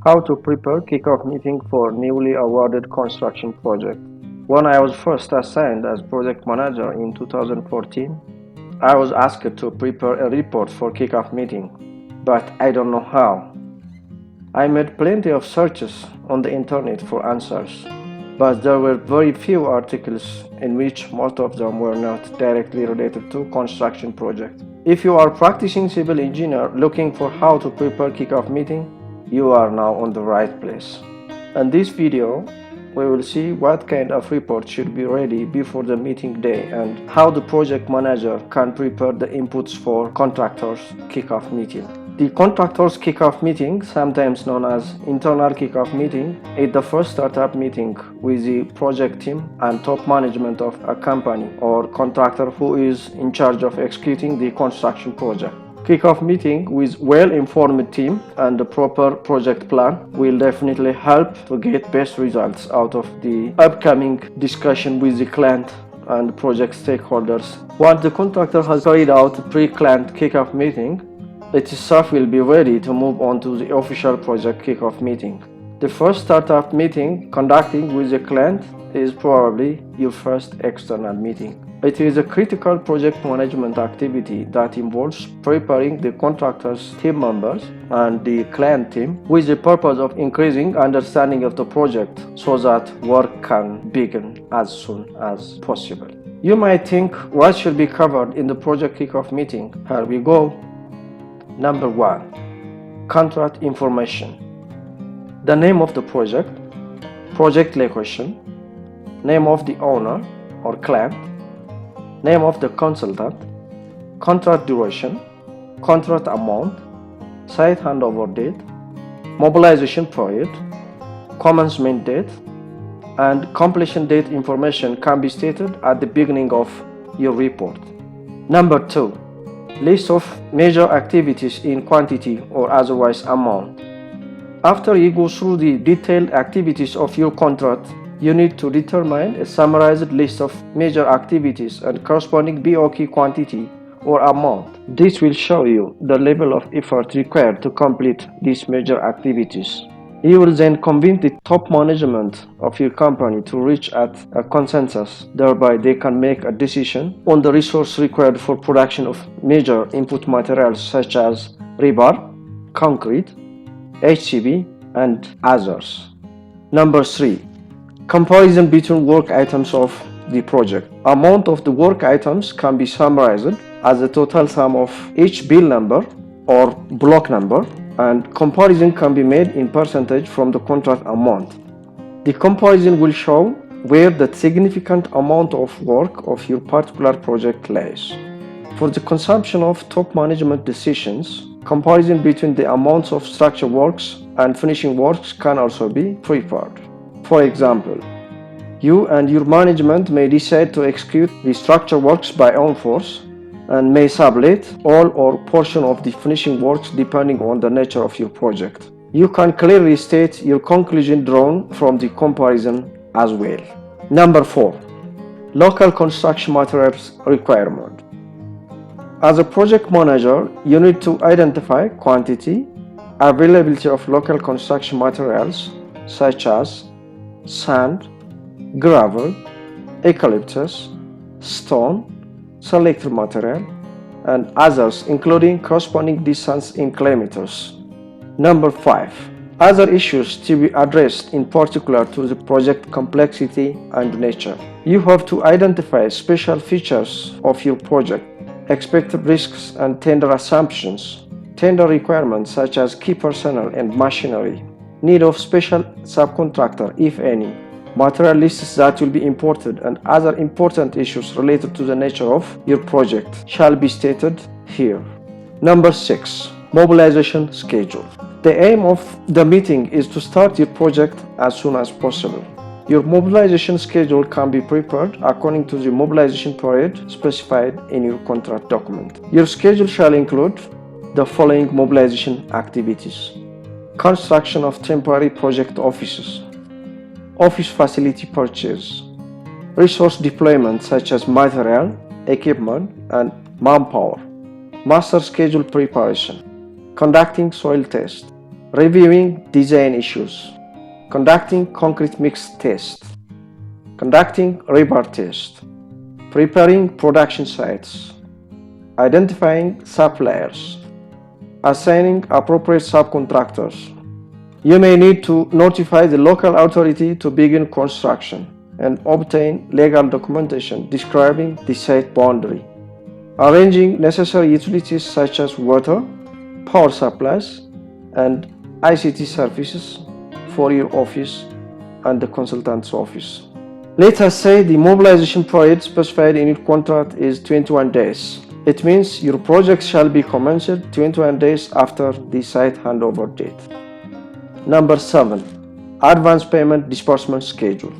How to prepare kickoff meeting for newly awarded construction project. When I was first assigned as project manager in 2014, I was asked to prepare a report for kickoff meeting, but I don't know how. I made plenty of searches on the internet for answers, but there were very few articles in which most of them were not directly related to construction project. If you are practicing civil engineer looking for how to prepare kickoff meeting, you are now on the right place. In this video, we will see what kind of report should be ready before the meeting day and how the project manager can prepare the inputs for contractors' kickoff meeting. The contractors' kickoff meeting, sometimes known as internal kickoff meeting, is the first startup meeting with the project team and top management of a company or contractor who is in charge of executing the construction project. Kickoff meeting with well-informed team and the proper project plan will definitely help to get best results out of the upcoming discussion with the client and project stakeholders. Once the contractor has carried out a pre-client kickoff meeting, its staff will be ready to move on to the official project kickoff meeting. The first startup meeting conducting with the client is probably your first external meeting. It is a critical project management activity that involves preparing the contractor's team members and the client team with the purpose of increasing understanding of the project so that work can begin as soon as possible. You might think, what should be covered in the project kickoff meeting? Here we go. Number 1. Contract information. The name of the project, project location, name of the owner or client, name of the consultant, contract duration, contract amount, site handover date, mobilization period, commencement date, and completion date information can be stated at the beginning of your report. Number 2. List of major activities in quantity or otherwise amount. After you go through the detailed activities of your contract, you need to determine a summarized list of major activities and corresponding BOQ quantity or amount. This will show you the level of effort required to complete these major activities. You will then convince the top management of your company to reach at a consensus. Thereby, they can make a decision on the resource required for production of major input materials such as rebar, concrete, HCB, and others. Number 3. Comparison between work items of the project. Amount of the work items can be summarized as the total sum of each bill number or block number, and comparison can be made in percentage from the contract amount. The comparison will show where the significant amount of work of your particular project lies. For the consumption of top management decisions, comparison between the amounts of structure works and finishing works can also be prepared. For example, you and your management may decide to execute the structure works by own force and may sublet all or portion of the finishing works depending on the nature of your project. You can clearly state your conclusion drawn from the comparison as well. Number 4. Local construction materials requirement. As a project manager, you need to identify quantity, availability of local construction materials such as sand, gravel, eucalyptus, stone, selected material, and others including corresponding distance in kilometers. Number 5. Other issues to be addressed in particular to the project complexity and nature. You have to identify special features of your project, expected risks and tender assumptions, tender requirements such as key personnel and machinery, need of special subcontractor if any, material lists that will be imported, and other important issues related to the nature of your project shall be stated here. Number 6. Mobilization schedule. The aim of the meeting is to start your project as soon as possible. Your mobilization schedule can be prepared according to the mobilization period specified in your contract document. Your schedule shall include the following mobilization activities: construction of temporary project offices, office facility purchase, resource deployment such as material, equipment, and manpower, master schedule preparation, conducting soil test, reviewing design issues, conducting concrete mix test, conducting rebar test, preparing production sites, identifying suppliers, assigning appropriate subcontractors. You may need to notify the local authority to begin construction and obtain legal documentation describing the site boundary, arranging necessary utilities such as water, power supplies, and ICT services for your office and the consultant's office. Let us say the mobilization period specified in your contract is 21 days. It means your project shall be commenced 21 days after the site handover date. Number 7. Advance payment disbursement schedule.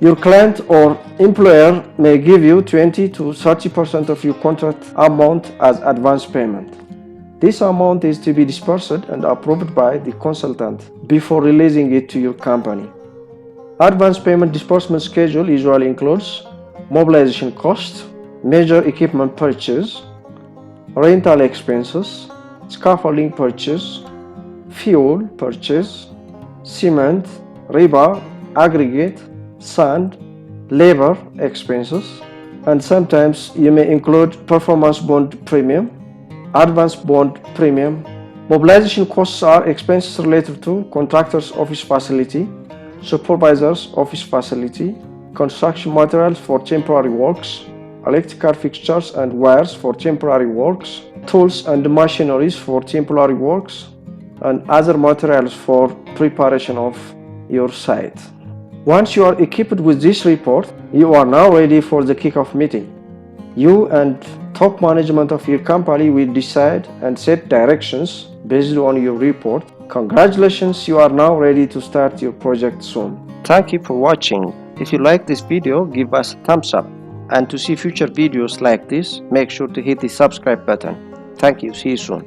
Your client or employer may give you 20 to 30% of your contract amount as advance payment. This amount is to be disbursed and approved by the consultant before releasing it to your company. Advance payment disbursement schedule usually includes mobilization cost, major equipment purchase, rental expenses, scaffolding purchase, fuel purchase, cement, rebar, aggregate, sand, labor expenses, and sometimes you may include performance bond premium, advance bond premium. Mobilization costs are expenses related to contractor's office facility, supervisor's office facility, construction materials for temporary works, electrical fixtures and wires for temporary works, tools and machineries for temporary works, and other materials for preparation of your site. Once you are equipped with this report, you are now ready for the kickoff meeting. You and top management of your company will decide and set directions based on your report. Congratulations, you are now ready to start your project soon. Thank you for watching. If you like this video, give us a thumbs up. And to see future videos like this, make sure to hit the subscribe button. Thank you. See you soon.